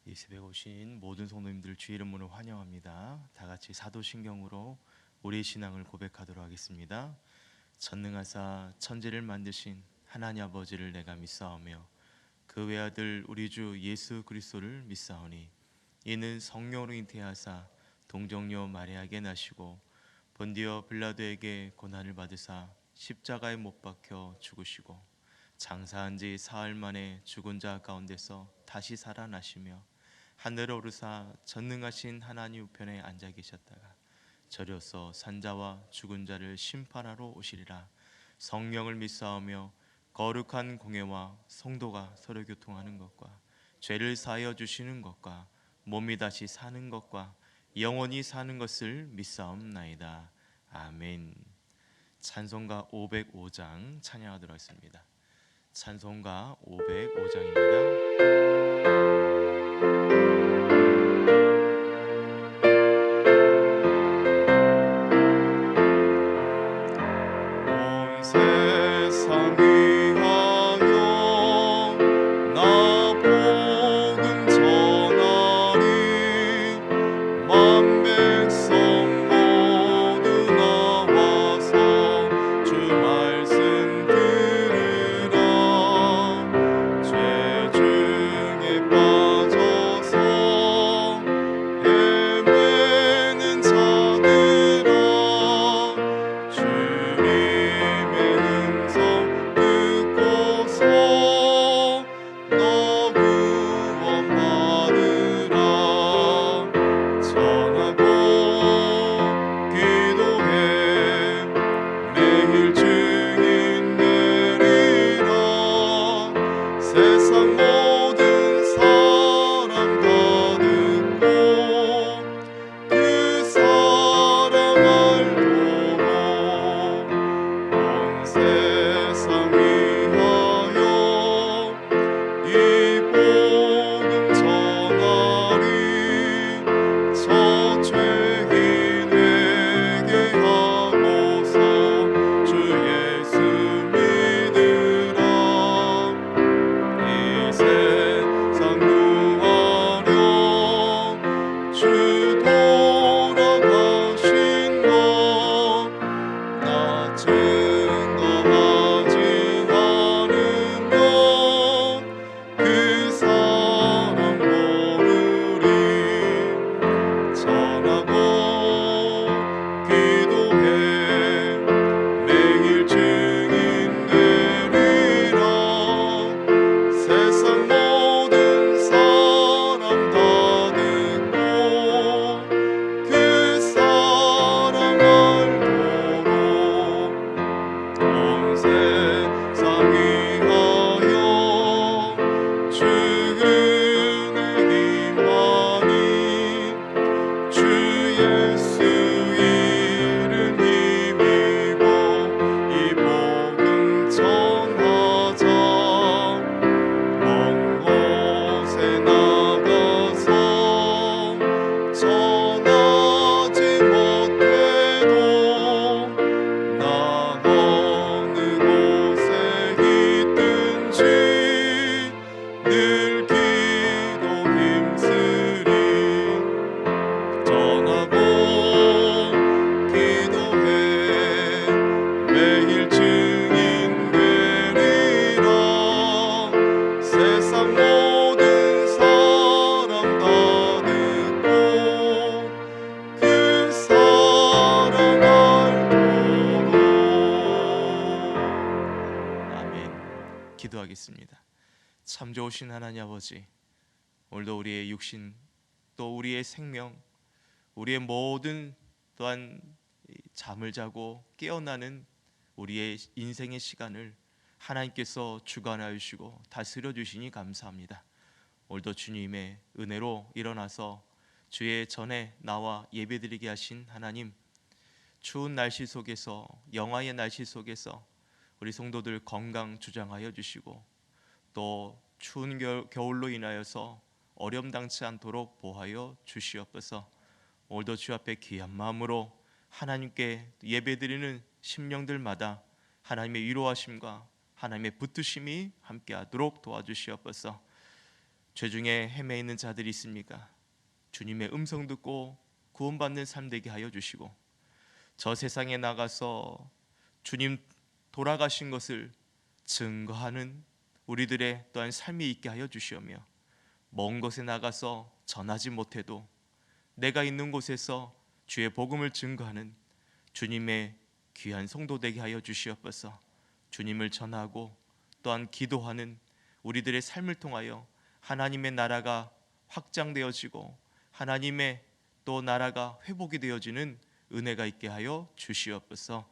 이 새벽에 오신 모든 성도님들 주의 이름으로 환영합니다. 다 같이 사도신경으로 우리의 신앙을 고백하도록 하겠습니다. 전능하사 천지를 만드신 하나님 아버지를 내가 믿사오며 그 외아들 우리 주 예수 그리스도를 믿사오니 이는 성령으로 잉태하사 동정녀 마리아에게 나시고 본디오 빌라도에게 고난을 받으사 십자가에 못 박혀 죽으시고 장사한 지 사흘 만에 죽은 자 가운데서 다시 살아나시며 하늘에 오르사 전능하신 하나님 우편에 앉아 계셨다가 저려서 산자와 죽은 자를 심판하러 오시리라. 성령을 믿사오며 거룩한 공회와 성도가 서로 교통하는 것과 죄를 사하여 주시는 것과 몸이 다시 사는 것과 영원히 사는 것을 믿사옵나이다. 아멘. 찬송가 505장 찬양하도록 하겠습니다. 찬송가 505장입니다. 기도하겠습니다. 참 좋으신 하나님 아버지, 오늘도 우리의 육신 또 우리의 생명, 우리의 모든 또한 잠을 자고 깨어나는 우리의 인생의 시간을 하나님께서 주관하여 주시고 다스려 주시니 감사합니다. 오늘도 주님의 은혜로 일어나서 주의 전에 나와 예배드리게 하신 하나님, 추운 날씨 속에서, 영하의 날씨 속에서 우리 성도들 건강 주장하여 주시고 또 추운 겨울로 인하여서 어려움당치 않도록 보하여 주시옵소서. 오늘도 주 앞에 귀한 마음으로 하나님께 예배드리는 심령들마다 하나님의 위로하심과 하나님의 붙드심이 함께하도록 도와주시옵소서. 죄중에 헤매 있는 자들이 있습니까? 주님의 음성 듣고 구원받는 삶 되게 하여 주시고, 저 세상에 나가서 주님 돌아가신 것을 증거하는 우리들의 또한 삶이 있게 하여 주시오며, 먼 곳에 나가서 전하지 못해도 내가 있는 곳에서 주의 복음을 증거하는 주님의 귀한 성도 되게 하여 주시옵소서. 주님을 전하고 또한 기도하는 우리들의 삶을 통하여 하나님의 나라가 확장되어지고 하나님의 또 나라가 회복이 되어지는 은혜가 있게 하여 주시옵소서.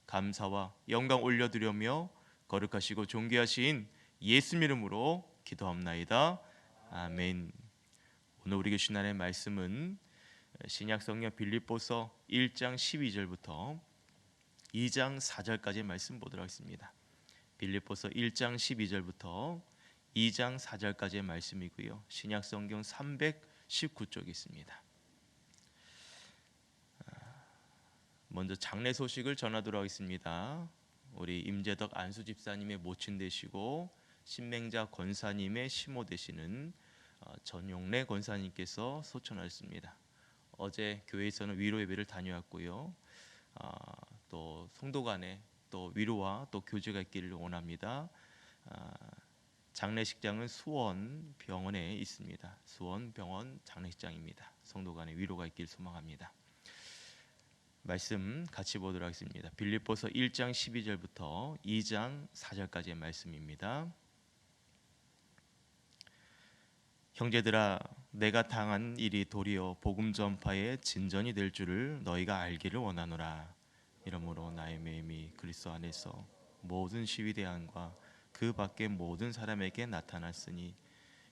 감사와 영광 올려드리며 거룩하시고 존귀하신 예수 이름으로 기도합나이다. 아멘. 오늘 우리에게 주신 하나님의 말씀은 신약성경 빌립보서 1장 12절부터 2장 4절까지의 말씀 보도록 하겠습니다. 빌립보서 1장 12절부터 2장 4절까지의 말씀이고요. 신약성경 319쪽에 있습니다. 먼저 장례 소식을 전하도록 하겠습니다. 우리 임재덕 안수 집사님의 모친 되시고 신맹자 권사님의 시모 되시는 전용래 권사님께서 소천하셨습니다. 어제 교회에서는 위로 예배를 다녀왔고요. 또 성도 간에 또 위로와 또 교제가 있기를 원합니다. 장례식장은 수원 병원에 있습니다. 수원 병원 장례식장입니다. 성도 간에 위로가 있기를 소망합니다. 말씀 같이 보도록 하겠습니다. 빌립보서 1장 12절부터 2장 4절까지의 말씀입니다. 형제들아, 내가 당한 일이 도리어 복음 전파의 진전이 될 줄을 너희가 알기를 원하노라. 이러므로 나의 매임이 그리스도 안에서 모든 시위대안과 그 밖의 모든 사람에게 나타났으니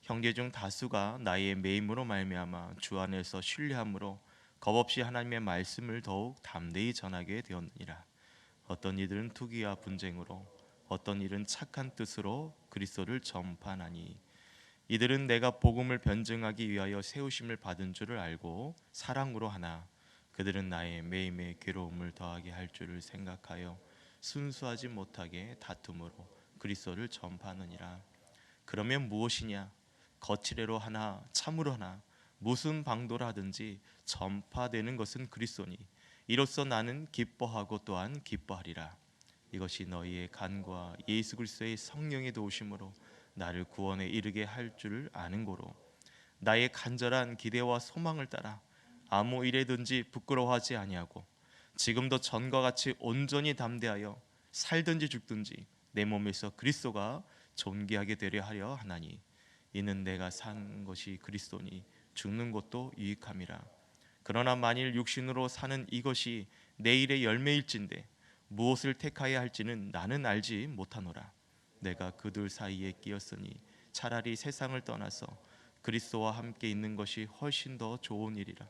형제 중 다수가 나의 매임으로 말미암아 주 안에서 신뢰함으로 겁없이 하나님의 말씀을 더욱 담대히 전하게 되었느니라. 어떤 이들은 투기와 분쟁으로, 어떤 이들은 착한 뜻으로 그리스도를 전파하니, 이들은 내가 복음을 변증하기 위하여 세우심을 받은 줄을 알고 사랑으로 하나, 그들은 나의 매임에 괴로움을 더하게 할 줄을 생각하여 순수하지 못하게 다툼으로 그리스도를 전파하느니라. 그러면 무엇이냐? 거칠애로 하나 참으로 하나 무슨 방도를 하든지 전파되는 것은 그리스도니, 이로써 나는 기뻐하고 또한 기뻐하리라. 이것이 너희의 간과 예수 그리스도의 성령의 도우심으로 나를 구원에 이르게 할 줄을 아는 고로, 나의 간절한 기대와 소망을 따라 아무 일에든지 부끄러워하지 아니하고 지금도 전과 같이 온전히 담대하여 살든지 죽든지 내 몸에서 그리스도가 존귀하게 되려 하려 하나니, 이는 내가 산 것이 그리스도니 죽는 것도 유익함이라. 그러나 만일 육신으로 사는 이것이 내일의 열매일진데 무엇을 택하여야 할지는 나는 알지 못하노라. 내가 그들 사이에 끼었으니 차라리 세상을 떠나서 그리스도와 함께 있는 것이 훨씬 더 좋은 일이라.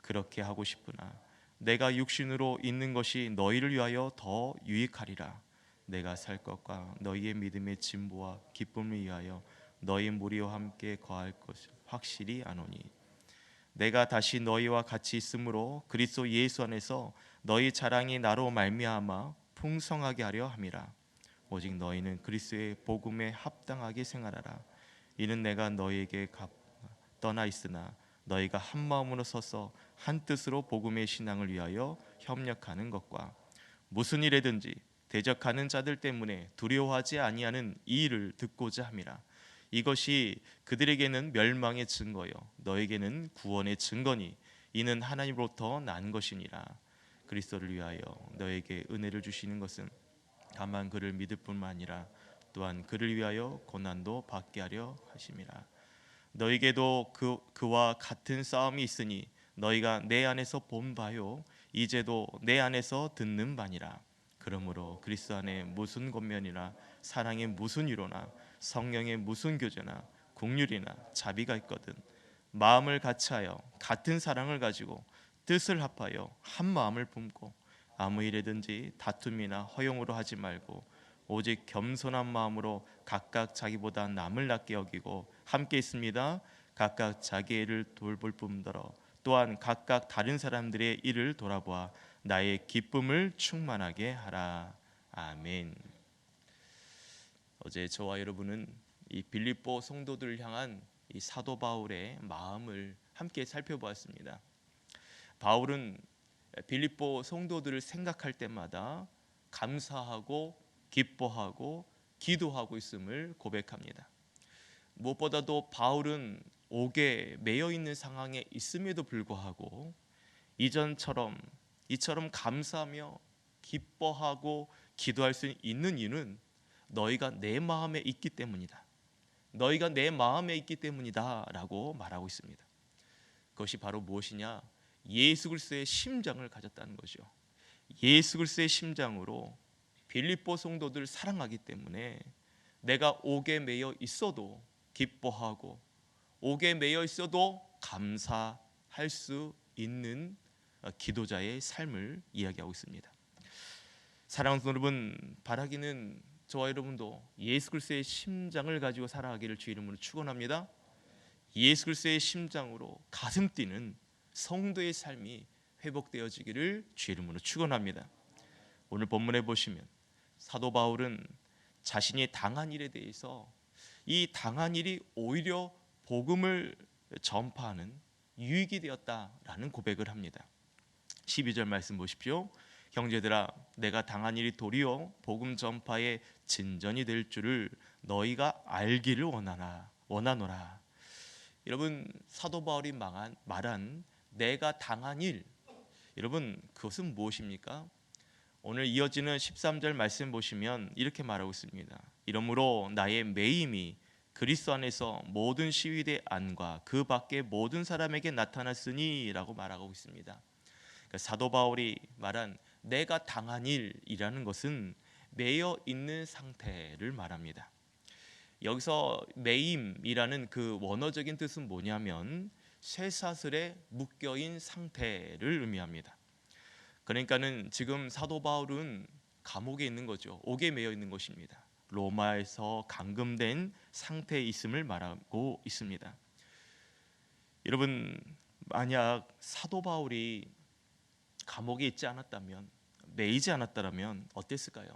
그렇게 하고 싶으나 내가 육신으로 있는 것이 너희를 위하여 더 유익하리라. 내가 살 것과 너희의 믿음의 진보와 기쁨을 위하여 너희 무리와 함께 거할 것을 확실히 아노니, 내가 다시 너희와 같이 있으므로 그리스도 예수 안에서 너희 자랑이 나로 말미암아 풍성하게 하려 함이라. 오직 너희는 그리스도의 복음에 합당하게 생활하라. 이는 내가 너희에게 떠나 있으나 너희가 한 마음으로 서서 한 뜻으로 복음의 신앙을 위하여 협력하는 것과, 무슨 일에든지 대적하는 자들 때문에 두려워하지 아니하는 이 일을 듣고자 함이라. 이것이 그들에게는 멸망의 증거요 너에게는 구원의 증거니, 이는 하나님으로부터 난 것이니라. 그리스도를 위하여 너에게 은혜를 주시는 것은 다만 그를 믿을 뿐만 아니라 또한 그를 위하여 고난도 받게 하려 하심이라. 너에게도 그와 같은 싸움이 있으니 너희가 내 안에서 본 바요 이제도 내 안에서 듣는 바니라. 그러므로 그리스도 안에 무슨 권면이나 사랑의 무슨 위로나 성령의 무슨 교제나 긍휼이나 자비가 있거든 마음을 같이하여 같은 사랑을 가지고 뜻을 합하여 한 마음을 품고 아무 일에든지 다툼이나 허용으로 하지 말고 오직 겸손한 마음으로 각각 자기보다 남을 낫게 여기고 함께 있습니다. 각각 자기의 일을 돌볼 뿐더러 또한 각각 다른 사람들의 일을 돌아보아 나의 기쁨을 충만하게 하라. 아멘. 어제 저와 여러분은 이 빌립보 성도들을 향한 이 사도 바울의 마음을 함께 살펴보았습니다. 바울은 빌립보 성도들을 생각할 때마다 감사하고 기뻐하고 기도하고 있음을 고백합니다. 무엇보다도 바울은 옥에 매여 있는 상황에 있음에도 불구하고 이처럼 감사하며 기뻐하고 기도할 수 있는 이유는 너희가 내 마음에 있기 때문이다. 너희가 내 마음에 있기 때문이다 라고 말하고 있습니다. 그것이 바로 무엇이냐? 예수 그리스도의 심장을 가졌다는 것이죠. 예수 그리스도의 심장으로 빌립보 성도들을 사랑하기 때문에 내가 옥에 매여 있어도 기뻐하고 옥에 매여 있어도 감사할 수 있는 기도자의 삶을 이야기하고 있습니다. 사랑하는 여러분, 바라기는 저와 여러분도 예수 그리스도의 심장을 가지고 살아가기를 주 이름으로 축원합니다. 예수 그리스도의 심장으로 가슴 뛰는 성도의 삶이 회복되어지기를 주 이름으로 축원합니다. 오늘 본문에 보시면 사도 바울은 자신이 당한 일에 대해서 이 당한 일이 오히려 복음을 전파하는 유익이 되었다라는 고백을 합니다. 12절 말씀 보십시오. 형제들아, 내가 당한 일이 도리어 복음 전파의 진전이 될 줄을 너희가 알기를 원하노라. 여러분, 사도 바울이 말한 내가 당한 일, 여러분 그것은 무엇입니까? 오늘 이어지는 13절 말씀 보시면 이렇게 말하고 있습니다. 이러므로 나의 매임이 그리스도 안에서 모든 시위대 안과 그 밖의 모든 사람에게 나타났으니 라고 말하고 있습니다. 그러니까 사도 바울이 말한 내가 당한 일이라는 것은 매여 있는 상태를 말합니다. 여기서 매임이라는 그 원어적인 뜻은 뭐냐면 쇠사슬에 묶여인 상태를 의미합니다. 그러니까는 지금 사도 바울은 감옥에 있는 거죠. 옥에 매여 있는 것입니다. 로마에서 감금된 상태에 있음을 말하고 있습니다. 여러분, 만약 사도 바울이 감옥에 있지 않았다면, 매이지 않았다면 어땠을까요?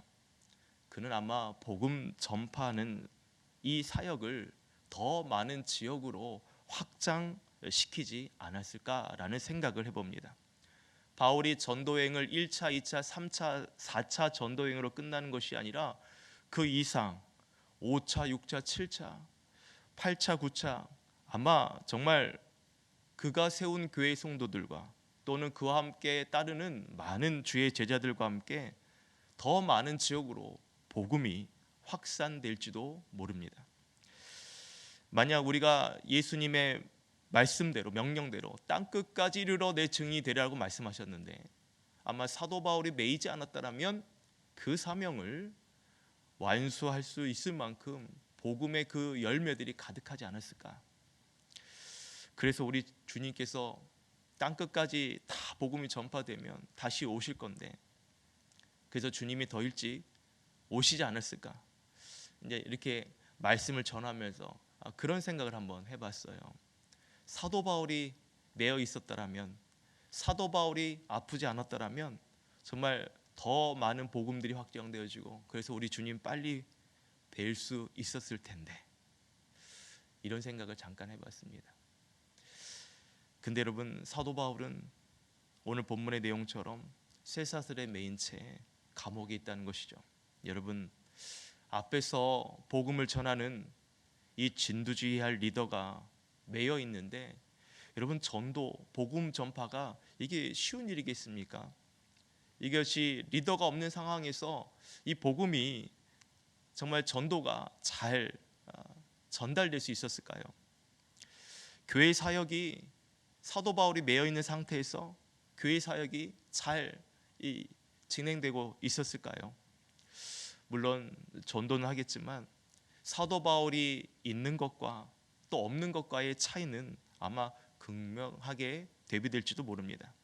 그는 아마 복음 전파하는 이 사역을 더 많은 지역으로 확장시키지 않았을까라는 생각을 해봅니다. 바울이 전도행을 1차, 2차, 3차, 4차 전도행으로 끝나는 것이 아니라 그 이상 5차, 6차, 7차, 8차, 9차 아마 정말 그가 세운 교회 성도들과 또는 그와 함께 따르는 많은 주의 제자들과 함께 더 많은 지역으로 복음이 확산될지도 모릅니다. 만약 우리가 예수님의 말씀대로 명령대로 땅끝까지 이르러 내 증인이 되리라고 말씀하셨는데 아마 사도 바울이 매이지 않았다면 그 사명을 완수할 수 있을 만큼 복음의 그 열매들이 가득하지 않았을까. 그래서 우리 주님께서 땅끝까지 다 복음이 전파되면 다시 오실 건데 그래서 주님이 더 일찍 오시지 않았을까. 이제 이렇게 말씀을 전하면서 그런 생각을 한번 해봤어요. 사도 바울이 매여 있었더라면, 사도 바울이 아프지 않았더라면 정말 더 많은 복음들이 확장되어지고 그래서 우리 주님 빨리 뵐 수 있었을 텐데, 이런 생각을 잠깐 해봤습니다. 근데 여러분, 사도 바울은 오늘 본문의 내용처럼 쇠사슬에 매인 채 감옥에 있다는 것이죠. 여러분, 앞에서 복음을 전하는 이 진두지휘할 리더가 매여 있는데, 여러분, 전도, 복음 전파가 이게 쉬운 일이겠습니까? 이것이 리더가 없는 상황에서 이 복음이 정말 전도가 잘 전달될 수 있었을까요? 교회 사역이 사도 바울이 매여 있는 상태에서 교회 사역이 잘 진행되고 있었을까요? 물론 전도는 하겠지만 사도 바울이 있는 것과 또 없는 것과의 차이는 아마 극명하게 대비될지도 모릅니다.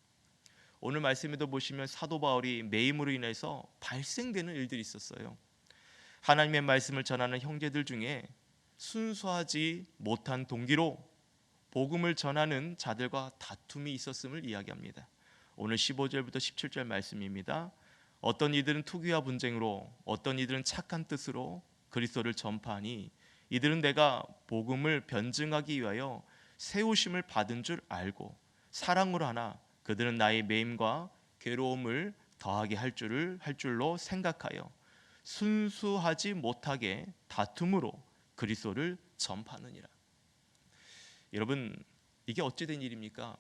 오늘 말씀에도 보시면 사도 바울이 매임으로 인해서 발생되는 일들이 있었어요. 하나님의 말씀을 전하는 형제들 중에 순수하지 못한 동기로 복음을 전하는 자들과 다툼이 있었음을 이야기합니다. 오늘 15절부터 17절 말씀입니다. 어떤 이들은 투기와 분쟁으로, 어떤 이들은 착한 뜻으로 그리스도를 전파하니 이들은 내가 복음을 변증하기 위하여 세우심을 받은 줄 알고 사랑으로 하나 그들은 나의 매임과 괴로움을 더하게 할 줄로 생각하여 순수하지 못하게 다툼으로 그리스도를 전파하느니라. 여러분, 이게 어찌 된 일입니까?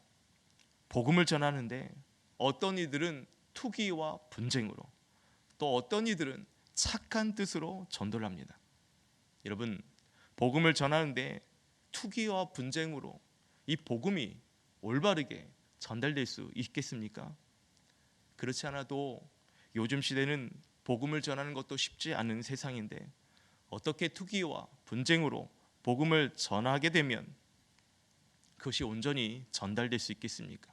복음을 전하는데 어떤 이들은 투기와 분쟁으로, 또 어떤 이들은 착한 뜻으로 전도를 합니다. 여러분, 복음을 전하는데 투기와 분쟁으로 이 복음이 올바르게 전달될 수 있겠습니까? 그렇지 않아도 요즘 시대는 복음을 전하는 것도 쉽지 않은 세상인데 어떻게 투기와 분쟁으로 복음을 전하게 되면 그것이 온전히 전달될 수 있겠습니까?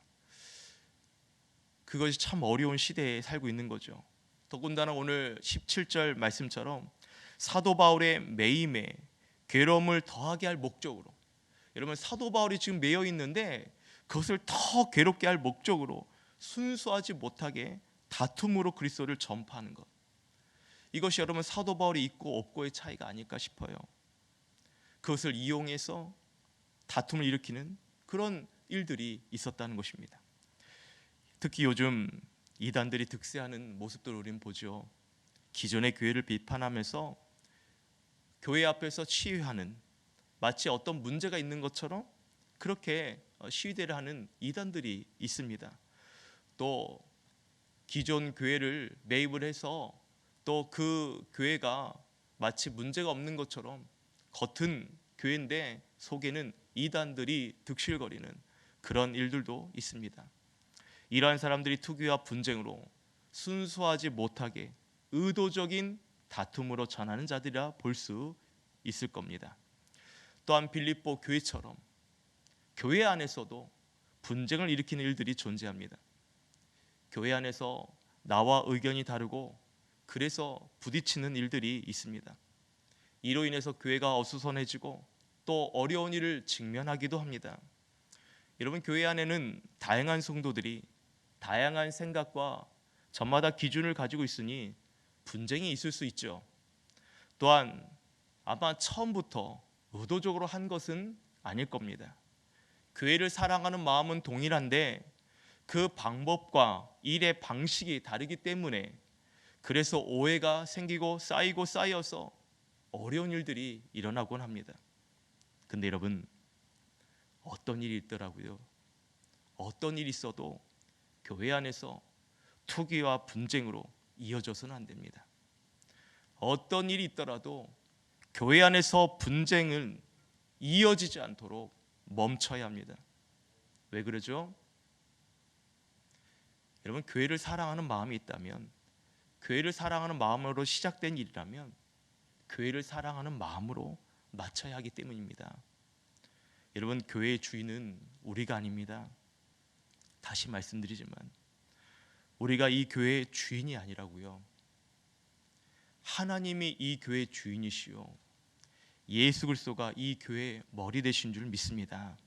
그것이 참 어려운 시대에 살고 있는 거죠. 더군다나 오늘 17절 말씀처럼 사도 바울의 매임에 괴로움을 더하게 할 목적으로, 여러분 사도 바울이 지금 매여 있는데 그것을 더 괴롭게 할 목적으로 순수하지 못하게 다툼으로 그리스도를 전파하는 것, 이것이 여러분 사도 바울이 있고 없고의 차이가 아닐까 싶어요. 그것을 이용해서 다툼을 일으키는 그런 일들이 있었다는 것입니다. 특히 요즘 이단들이 득세하는 모습들을 우리는 보죠. 기존의 교회를 비판하면서 교회 앞에서 시위하는, 마치 어떤 문제가 있는 것처럼 그렇게 시위대를 하는 이단들이 있습니다. 또 기존 교회를 매입을 해서 또 그 교회가 마치 문제가 없는 것처럼 겉은 교회인데 속에는 이단들이 득실거리는 그런 일들도 있습니다. 이러한 사람들이 투기와 분쟁으로 순수하지 못하게 의도적인 다툼으로 전하는 자들이라 볼 수 있을 겁니다. 또한 빌립보 교회처럼 교회 안에서도 분쟁을 일으키는 일들이 존재합니다. 교회 안에서 나와 의견이 다르고 그래서 부딪히는 일들이 있습니다. 이로 인해서 교회가 어수선해지고 또 어려운 일을 직면하기도 합니다. 여러분, 교회 안에는 다양한 성도들이 다양한 생각과 저마다 기준을 가지고 있으니 분쟁이 있을 수 있죠. 또한 아마 처음부터 의도적으로 한 것은 아닐 겁니다. 교회를 사랑하는 마음은 동일한데 그 방법과 일의 방식이 다르기 때문에 그래서 오해가 생기고 쌓이고 쌓여서 어려운 일들이 일어나곤 합니다. 근데 여러분, 어떤 일이 있더라고요. 어떤 일이 있어도 교회 안에서 투기와 분쟁으로 이어져서는 안 됩니다. 어떤 일이 있더라도 교회 안에서 분쟁은 이어지지 않도록 멈춰야 합니다. 왜 그러죠? 여러분, 교회를 사랑하는 마음이 있다면, 교회를 사랑하는 마음으로 시작된 일이라면 교회를 사랑하는 마음으로 마쳐야 하기 때문입니다. 여러분, 교회의 주인은 우리가 아닙니다. 다시 말씀드리지만 우리가 이 교회의 주인이 아니라고요. 하나님이 이 교회의 주인이시요 예수 그리스도가 이 교회의 머리 되신 줄 믿습니다.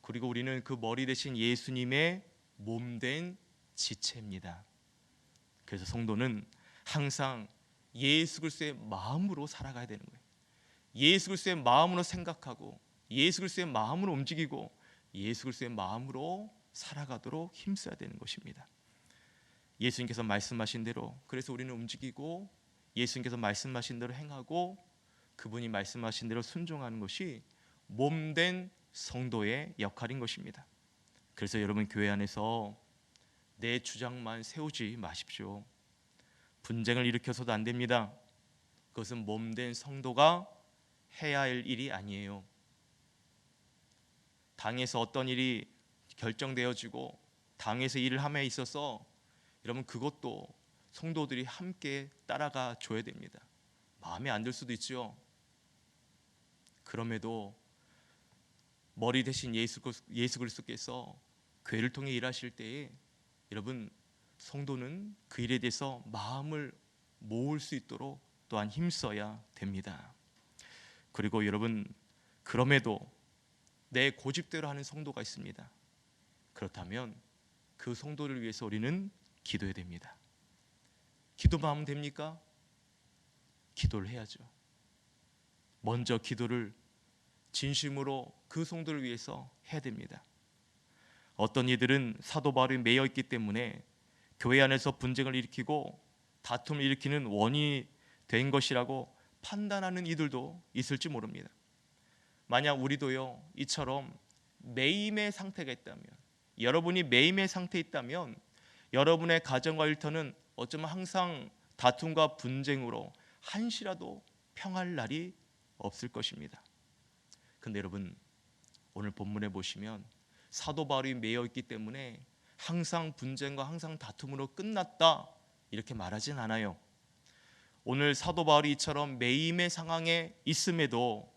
그리고 우리는 그 머리 되신 예수님의 몸된 지체입니다. 그래서 성도는 항상 예수 그리스도의 마음으로 살아가야 되는 거예요. 예수 그리스도의 마음으로 생각하고 예수 그리스도의 마음으로 움직이고 예수 그리스도의 마음으로 살아가도록 힘써야 되는 것입니다. 예수님께서 말씀하신 대로 그래서 우리는 움직이고 예수님께서 말씀하신 대로 행하고 그분이 말씀하신 대로 순종하는 것이 몸된 성도의 역할인 것입니다. 그래서 여러분, 교회 안에서 내 주장만 세우지 마십시오. 분쟁을 일으켜서도 안 됩니다. 그것은 몸된 성도가 해야 할 일이 아니에요. 당에서 어떤 일이 결정되어지고 당에서 일을 함에 있어서 여러분, 그것도 성도들이 함께 따라가 줘야 됩니다. 마음에 안 들 수도 있죠. 그럼에도 머리 대신 예수 그리스도께서 교회를 통해 일하실 때에 여러분, 성도는 그 일에 대해서 마음을 모을 수 있도록 또한 힘써야 됩니다. 그리고 여러분, 그럼에도 내 고집대로 하는 성도가 있습니다. 그렇다면 그 성도를 위해서 우리는 기도해야 됩니다. 기도만 하면 됩니까? 기도를 해야죠. 먼저 기도를 진심으로 그 성도를 위해서 해야 됩니다. 어떤 이들은 사도 바울이 매여 있기 때문에 교회 안에서 분쟁을 일으키고 다툼을 일으키는 원인이 된 것이라고 판단하는 이들도 있을지 모릅니다. 만약 우리도요, 이처럼 매임의 상태가 있다면, 여러분이 매임의 상태에 있다면 여러분의 가정과 일터는 어쩌면 항상 다툼과 분쟁으로 한시라도 평할 날이 없을 것입니다. 근데 여러분, 오늘 본문에 보시면 사도 바울이 매여 있기 때문에 항상 분쟁과 항상 다툼으로 끝났다 이렇게 말하진 않아요. 오늘 사도 바울이 이처럼 매임의 상황에 있음에도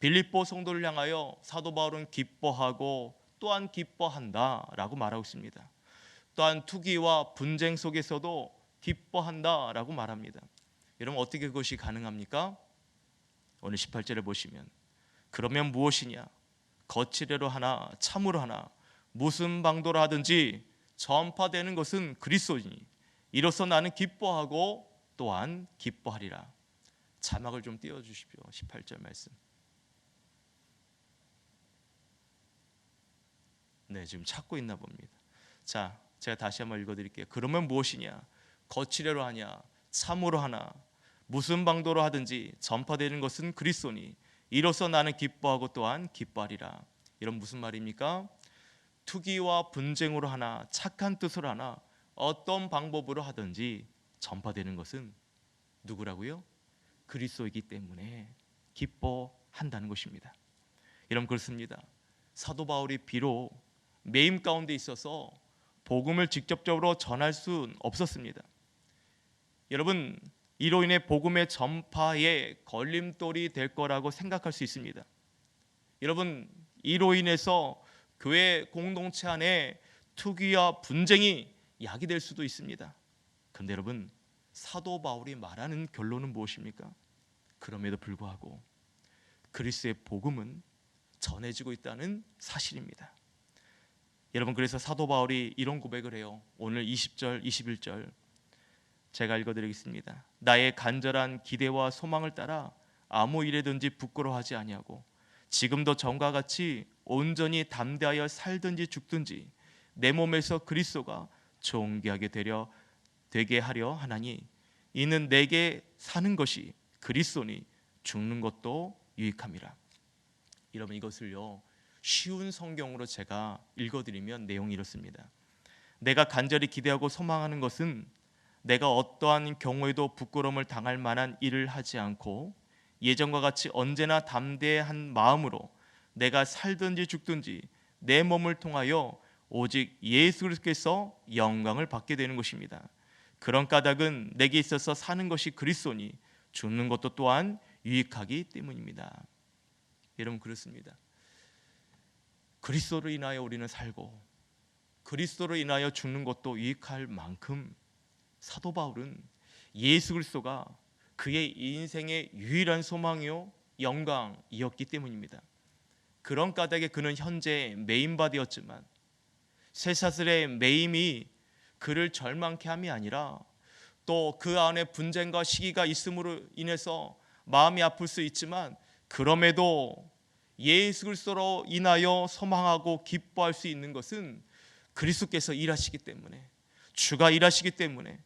빌립보 성도를 향하여 사도 바울은 기뻐하고 또한 기뻐한다 라고 말하고 있습니다. 또한 투기와 분쟁 속에서도 기뻐한다 라고 말합니다. 여러분, 어떻게 그것이 가능합니까? 오늘 18절에 보시면 그러면 무엇이냐, 거칠애로 하나 참으로 하나 무슨 방도로 하든지 전파되는 것은 그리스도이니 이로써 나는 기뻐하고 또한 기뻐하리라. 자막을 좀 띄워주십시오. 18절 말씀. 네, 지금 찾고 있나 봅니다. 자, 제가 다시 한번 읽어드릴게요. 그러면 무엇이냐, 거칠애로 하냐 참으로 하나 무슨 방도로 하든지 전파되는 것은 그리스도니 이로써 나는 기뻐하고 또한 기뻐하리라. 이런 무슨 말입니까? 투기와 분쟁으로 하나 착한 뜻으로 하나 어떤 방법으로 하든지 전파되는 것은 누구라고요? 그리스도이기 때문에 기뻐한다는 것입니다. 여러분, 그렇습니다. 사도 바울이 비록 매임 가운데 있어서 복음을 직접적으로 전할 수는 없었습니다. 여러분, 이로 인해 복음의 전파에 걸림돌이 될 거라고 생각할 수 있습니다. 여러분, 이로 인해서 교회 공동체 안에 투기와 분쟁이 야기될 수도 있습니다. 그런데 여러분, 사도 바울이 말하는 결론은 무엇입니까? 그럼에도 불구하고 그리스도의 복음은 전해지고 있다는 사실입니다. 여러분, 그래서 사도 바울이 이런 고백을 해요. 오늘 20절, 21절 제가 읽어드리겠습니다. 나의 간절한 기대와 소망을 따라 아무 일에든지 부끄러워하지 아니하고 지금도 전과 같이 온전히 담대하여 살든지 죽든지 내 몸에서 그리스도가 존귀하게 되게 하려 하나니 이는 내게 사는 것이 그리스도니 죽는 것도 유익함이라. 여러분, 이것을요 쉬운 성경으로 제가 읽어드리면 내용이 이렇습니다. 내가 간절히 기대하고 소망하는 것은 내가 어떠한 경우에도 부끄러움을 당할 만한 일을 하지 않고 예전과 같이 언제나 담대한 마음으로 내가 살든지 죽든지 내 몸을 통하여 오직 예수 그리스도께서 영광을 받게 되는 것입니다. 그런 까닭은 내게 있어서 사는 것이 그리스도니 죽는 것도 또한 유익하기 때문입니다. 여러분, 그렇습니다. 그리스도로 인하여 우리는 살고 그리스도로 인하여 죽는 것도 유익할 만큼 사도 바울은 예수 그리스도가 그의 인생의 유일한 소망이요 영광이었기 때문입니다. 그런 까닭에 그는 현재 매임받이었지만 쇠사슬의 매임이 그를 절망케 함이 아니라 또 그 안에 분쟁과 시기가 있음으로 인해서 마음이 아플 수 있지만 그럼에도 예수 그리스도로 인하여 소망하고 기뻐할 수 있는 것은 그리스도께서 일하시기 때문에, 주가 일하시기 때문에,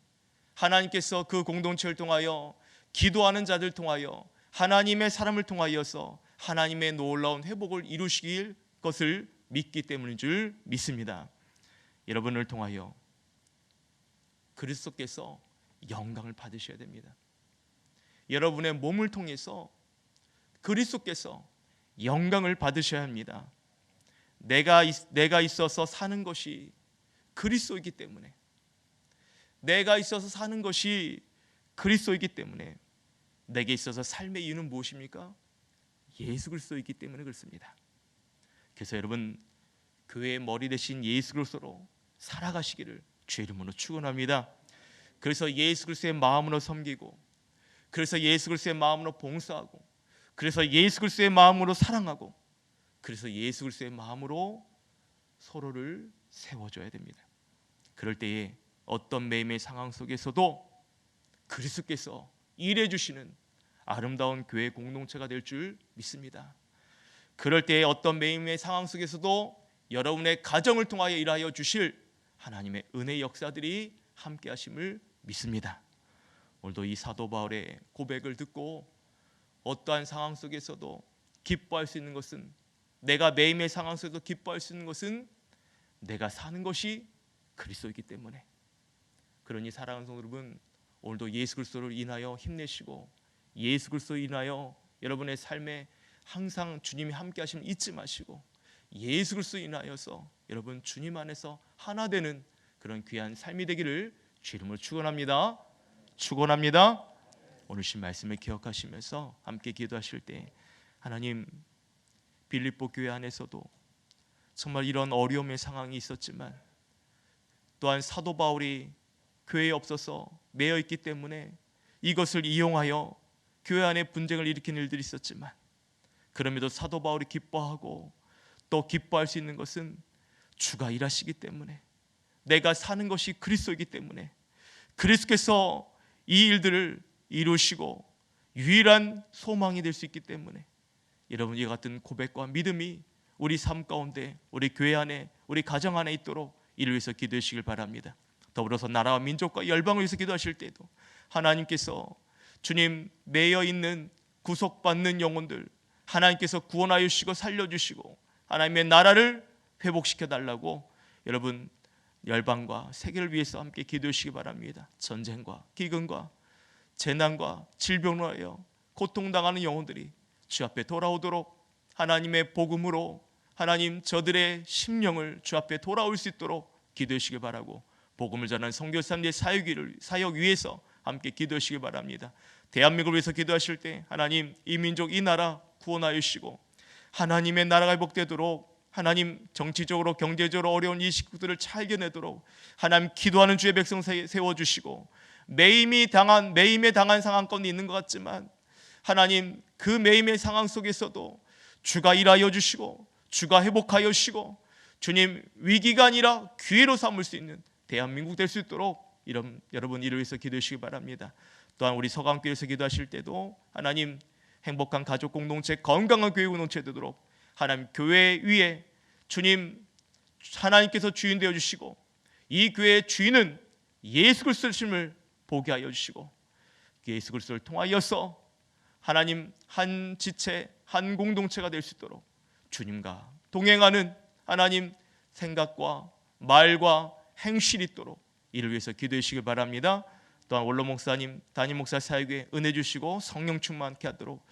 하나님께서 그 공동체를 통하여 기도하는 자들 통하여 하나님의 사람을 통하여서 하나님의 놀라운 회복을 이루시길 것을 믿기 때문인 줄 믿습니다. 여러분을 통하여 그리스도께서 영광을 받으셔야 됩니다. 여러분의 몸을 통해서 그리스도께서 영광을 받으셔야 합니다. 내가 있어서 사는 것이 그리스도이기 때문에, 내가 있어서 사는 것이 그리스도이기 때문에 내게 있어서 삶의 이유는 무엇입니까? 예수 그리스도이기 때문에 그렇습니다. 그래서 여러분, 교회의 머리 대신 예수 그리스도로 살아가시기를 주의 이름으로 축원합니다. 그래서 예수 그리스도의 마음으로 섬기고, 그래서 예수 그리스도의 마음으로 봉사하고, 그래서 예수 그리스도의 마음으로 사랑하고, 그래서 예수 그리스도의 마음으로 서로를 세워줘야 됩니다. 그럴 때에 어떤 매임의 상황 속에서도 그리스도께서 일해 주시는 아름다운 교회 공동체가 될 줄 믿습니다. 그럴 때에 어떤 매임의 상황 속에서도 여러분의 가정을 통하여 일하여 주실 하나님의 은혜의 역사들이 함께 하심을 믿습니다. 오늘도 이 사도 바울의 고백을 듣고 어떠한 상황 속에서도 기뻐할 수 있는 것은, 내가 매임의 상황 속에서 기뻐할 수 있는 것은 내가 사는 것이 그리스도이기 때문에. 그러니 사랑하는 성도 여러분, 오늘도 예수 그리스도를 인하여 힘내시고 예수 그리스도로 인하여 여러분의 삶에 항상 주님이 함께 하심을 잊지 마시고 예수 그리스도로 인하여서 여러분 주님 안에서 하나 되는 그런 귀한 삶이 되기를 주 이름으로 축원합니다. 축원합니다. 오늘 신 말씀을 기억하시면서 함께 기도하실 때, 하나님, 빌립보 교회 안에서도 정말 이런 어려움의 상황이 있었지만, 또한 사도 바울이 교회에 없어서 매여 있기 때문에 이것을 이용하여 교회 안에 분쟁을 일으키는 일들이 있었지만, 그럼에도 사도 바울이 기뻐하고 또 기뻐할 수 있는 것은 주가 일하시기 때문에, 내가 사는 것이 그리스도이기 때문에, 그리스도께서 이 일들을 이루시고 유일한 소망이 될 수 있기 때문에, 여러분 이와 같은 고백과 믿음이 우리 삶 가운데, 우리 교회 안에, 우리 가정 안에 있도록 이를 위해서 기도해 주시길 바랍니다. 더불어서 나라와 민족과 열방을 위해서 기도하실 때도 하나님께서 주님 매여 있는 구속받는 영혼들 하나님께서 구원하여 주시고 살려주시고 하나님의 나라를 회복시켜 달라고 여러분 열방과 세계를 위해서 함께 기도해 주시기 바랍니다. 전쟁과 기근과 재난과 질병으로 하여 고통당하는 영혼들이 주 앞에 돌아오도록 하나님의 복음으로 하나님 저들의 심령을 주 앞에 돌아올 수 있도록 기도해 주시기 바라고, 복음을 전하는 선교사님의 사역 위해서 함께 기도해 주시기 바랍니다. 대한민국을 위해서 기도하실 때 하나님 이 민족 이 나라 구원하여 주시고 하나님의 나라가 회복되도록, 하나님 정치적으로 경제적으로 어려운 이 식구들을 잘 이겨내도록 하나님 기도하는 주의 백성 세워주시고, 매임에 당한 상황 가운데 있는 것 같지만 하나님 그 매임의 상황 속에서도 주가 일하여 주시고 주가 회복하여 주시고 주님 위기가 아니라 기회로 삼을 수 있는 대한민국 될 수 있도록 여러분 이를 위해서 기도해 주시기 바랍니다. 또한 우리 서강교회에서 기도하실 때도 하나님 행복한 가족 공동체, 건강한 교회 공동체 되도록 하나님 교회 위에 주님 하나님께서 주인 되어 주시고 이 교회의 주인은 예수 그리스도심을 보게 하여 주시고 예수 그리스도를 통하여서 하나님 한 지체 한 공동체가 될 수 있도록 주님과 동행하는 하나님 생각과 말과 행실이 있도록 이를 위해서 기도해 주시길 바랍니다. 또한 원로 목사님, 담임 목사 사역에 은혜 주시고 성령 충만케 하도록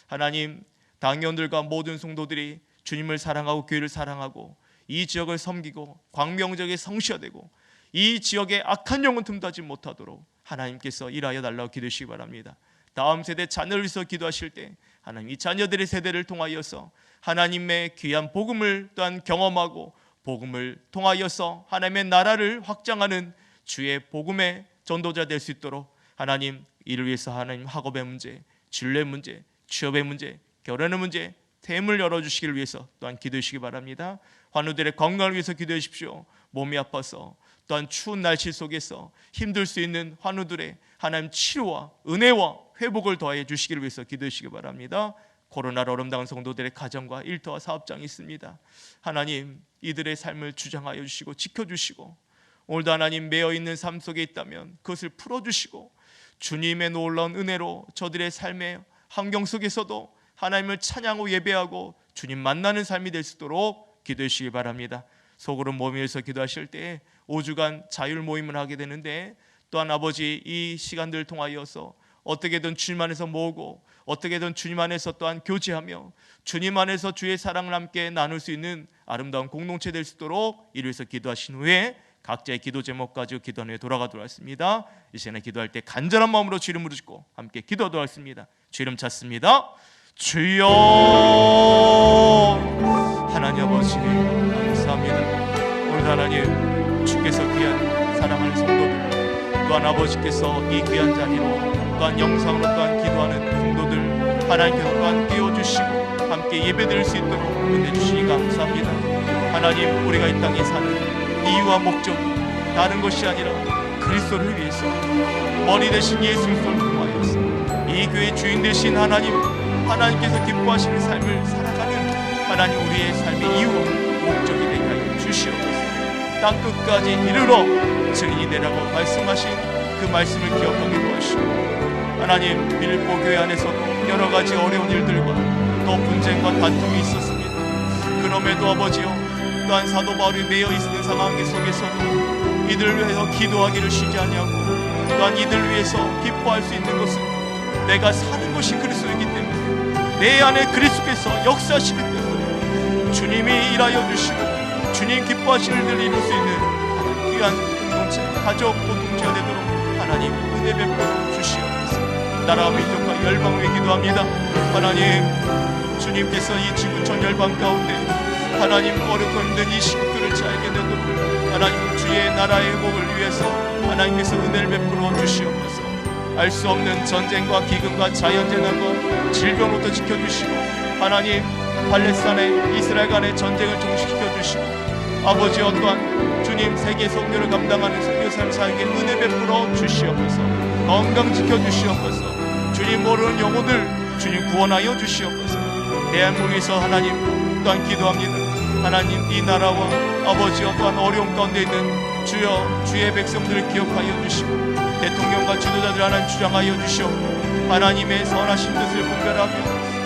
하나님 당회원들과 모든 성도들이 주님을 사랑하고 교회를 사랑하고 이 지역을 섬기고 광명지역에 성시화되고 이 지역에 악한 영혼 틈타지 못하도록 하나님께서 일하여 달라고 기도해 주시기 바랍니다. 다음 세대 자녀를 위해서 기도하실 때 하나님 이 자녀들의 세대를 통하여서 하나님의 귀한 복음을 또한 경험하고 복음을 통하여서 하나님의 나라를 확장하는 주의 복음의 전도자 될 수 있도록 하나님 이를 위해서 하나님 학업의 문제, 진로의 문제, 취업의 문제, 결혼의 문제, 템을 열어주시기를 위해서 또한 기도해 주시기 바랍니다. 환우들의 건강을 위해서 기도해 주십시오. 몸이 아파서 또한 추운 날씨 속에서 힘들 수 있는 환우들의 하나님 치료와 은혜와 회복을 더해 주시기를 위해서 기도해 주시기 바랍니다. 코로나로 어려움당한 성도들의 가정과 일터와 사업장이 있습니다. 하나님 이들의 삶을 주장하여 주시고 지켜주시고 오늘도 하나님 매여있는 삶 속에 있다면 그것을 풀어주시고 주님의 놀라운 은혜로 저들의 삶의 환경 속에서도 하나님을 찬양하고 예배하고 주님 만나는 삶이 될 수 있도록 기도해 주시기 바랍니다. 속으로 모임에서 기도하실 때 5주간 자율 모임을 하게 되는데 또한 아버지 이 시간들을 통하여서 어떻게든 주님 안에서 모으고 어떻게든 주님 안에서 또한 교제하며 주님 안에서 주의 사랑을 함께 나눌 수 있는 아름다운 공동체 될 수 있도록 이를 위해서 기도하신 후에 각자의 기도 제목 가지고 기도한 후에 돌아가도록 하겠습니다. 이 시간에 기도할 때 간절한 마음으로 주 이름으로 짓고 함께 기도하도록 하겠습니다. 주 이름 찾습니다. 주여 하나님 아버지 감사합니다. 오늘 하나님 주께서 귀한 사랑하는 성도들 또한 아버지께서 이 귀한 자리로 또한 영상으로 또한 기도하는 성도들 하나님께서 또한 띄워주시고 함께 예배드릴 수 있도록 은혜 주시니 감사합니다. 하나님, 우리가 이 땅에 사는 이유와 목적 다른 것이 아니라 그리스도를 위해서 머리 대신 예수 그리스도를 통하여서 이 교회의 주인 되신 하나님께서 기뻐하시는 삶을 살아가는 하나님, 우리의 삶의 이유와 목적이 되게 하여 주시옵소서. 땅 끝까지 이르러 증인이 되라고 말씀하신 그 말씀을 기억하기도 하시고, 하나님, 빌립보 교회 안에서도 여러 가지 어려운 일들과 또 분쟁과 다툼이 있었습니다. 그럼에도 아버지여, 또한 사도 바울이 매여 있는 상황 속에서도 이들을 위해서 기도하기를 쉬지 아니하고, 또한 이들을 위해서 기뻐할 수 있는 것은 내가 사는 것이 그리스도이기 때문에, 내 안에 그리스도께서 역사하시기 때문에 주님이 일하여 주시고 주님 기뻐하시는 일을 이룰 수 있는 귀한 공동체, 가족 공동체가 되도록 하나님 은혜 베풀어 주시옵소서. 나라와 민족과 열방을 위해 기도합니다. 하나님, 주님께서 이 지구촌 열방 가운데 하나님 어렵고 힘든 이 시국들을 잘 견뎌도록 하나님 주의 나라의 회복을 위해서 하나님께서 은혜를 베풀어 주시옵소서. 알 수 없는 전쟁과 기근과 자연재난과 질병으로부터 지켜주시고, 하나님 팔레스타인의 이스라엘 간의 전쟁을 종식시켜 주시고, 아버지 어떠한 주님 세계 선교를 감당하는 선교사님에게 은혜 베풀어 주시옵소서. 건강 지켜주시옵소서. 주님 모르는 영혼들 주님 구원하여 주시옵소서. 대한민국을 위해서 하나님 또한 기도합니다. 하나님, 이 나라와 아버지 어떠한 어려움 가운데 있는 주여 주의 백성들을 기억하여 주시고, 대통령과 지도자들 하나님 주장하여 주시옵고, 하나님의 선하신 뜻을 분별하며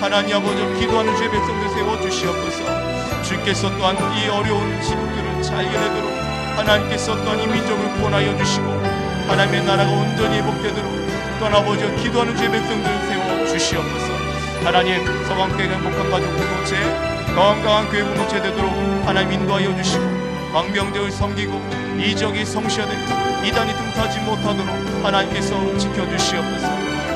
하나님 아버지 기도하는 주의 백성들 세워주시옵소서. 주께서 또한 이 어려운 시국들을 잘 견내도록 하나님께서 또한 이 민족을 구원하여 주시고, 하나님의 나라가 온전히 회복되도록 또한 아버지 기도하는 주의 백성들을 세워주시옵소서. 하나님, 서방교회 행복한 가족 공동체, 건강한 교회 공동체 되도록 하나님 인도하여 주시고, 광명적을 섬기고 이적이 성취되고 이단이 틈타지 못하도록 하나님께서 지켜주시옵소서.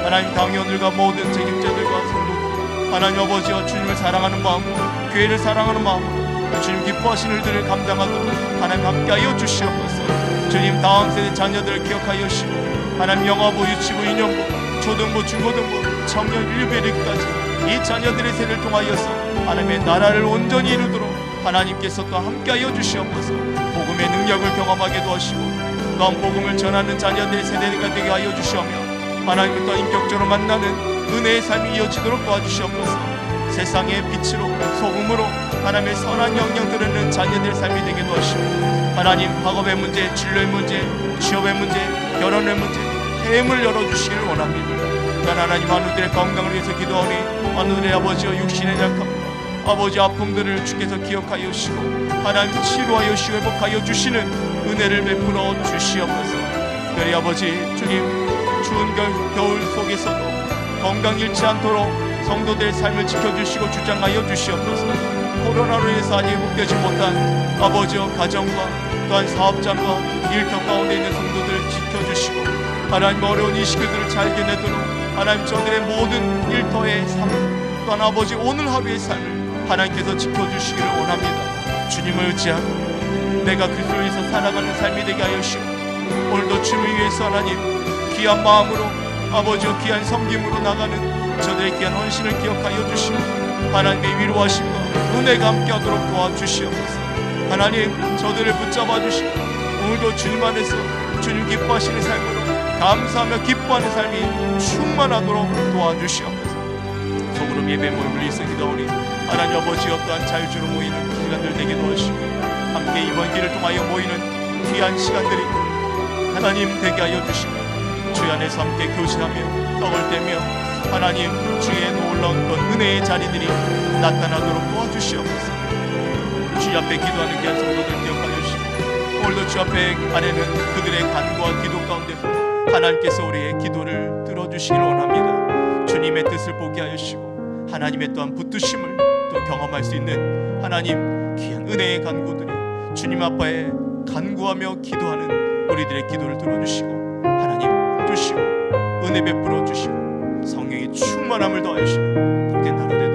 하나님, 당회원들과 모든 책임자들과 성도들 하나님 아버지와 주님을 사랑하는 마음으로, 교회를 사랑하는 마음으로 주님 기뻐하시는 일들을 감당하도록 하나님 함께하여 주시옵소서. 주님, 다음 세대 자녀들을 기억하여 주시고, 하나님 영아부, 유치부, 유년부, 초등부, 중고등부, 청년, 일베리까지 이 자녀들의 세대를 통하여서 하나님의 나라를 온전히 이루도록 하나님께서 또 함께하여 주시옵소서. 복음의 능력을 경험하게도 하시고, 또한 복음을 전하는 자녀들의 세대가 되게 하여 주시오며, 하나님을 또 인격적으로 만나는 은혜의 삶이 이어지도록 도와주시옵소서. 세상의 빛으로 소금으로 하나님의 선한 영향 들으는 자녀들의 삶이 되게도 하시고, 하나님 학업의 문제, 진로의 문제, 취업의 문제, 결혼의 문제 해임을 열어주시기를 원합니다. 또한 하나님, 하늘들의 건강을 위해서 기도하오니 하늘의 아버지여 육신의 약함 아버지 아픔들을 주께서 기억하여 주시고 하나님 치료하여 주시고 회복하여 주시는 은혜를 베풀어 주시옵소서. 특별히 아버지 주님, 추운 겨울 속에서도 건강 잃지 않도록 성도들의 삶을 지켜주시고 주장하여 주시옵소서. 코로나로 인해서 아직 회복되지 못한 아버지와 가정과 또한 사업장과 일터 가운데 있는 성도들을 지켜주시고, 하나님 어려운 이 시기들을 잘 견내도록 하나님 저들의 모든 일터의 삶, 또한 아버지 오늘 하루의 삶을 하나님께서 지켜주시기를 원합니다. 주님을 의지하고 내가 그리스도를 위해서 살아가는 삶이 되게 하여 주시고, 오늘도 주님을 위해서 하나님 귀한 마음으로 아버지와 귀한 섬김으로 나가는 저들의 귀한 헌신을 기억하여 주시고, 하나님의 위로하심과 은혜가 함께하도록 도와주시옵소서. 하나님, 저들을 붙잡아 주시고 오늘도 주님 안에서 주님 기뻐하시는 삶으로 감사하며 기뻐하는 삶이 충만하도록 도와주시옵소서. 소그룹 예배 모임을 위해서 기도하오니 하나님 아버지 어떠한 자유주로 모이는 시간들 되게 도와주시고, 함께 이번 길을 통하여 모이는 귀한 시간들이 하나님 되게 하여 주시고, 주 안에서 함께 교신하며 떡을 떼며 하나님 주의 놀라운 것 은혜의 자리들이 나타나도록 도와주시옵소서. 주 앞에 기도하는 귀한 성도들 기억하여 주시고, 오늘도 주 앞에 아내는 그들의 간구와 기도 가운데서 하나님께서 우리의 기도를 들어주시기를 원합니다. 주님의 뜻을 보게 하여 주시고, 하나님의 또한 붙드심을 또 경험할 수 있는 하나님 귀한 은혜의 간구들이 주님 앞에 간구하며 기도하는 우리들의 기도를 들어주시고, 하나님 주시고 은혜 베풀어 주시고 성령의 충만함을 더하시는 복된 하루 되도록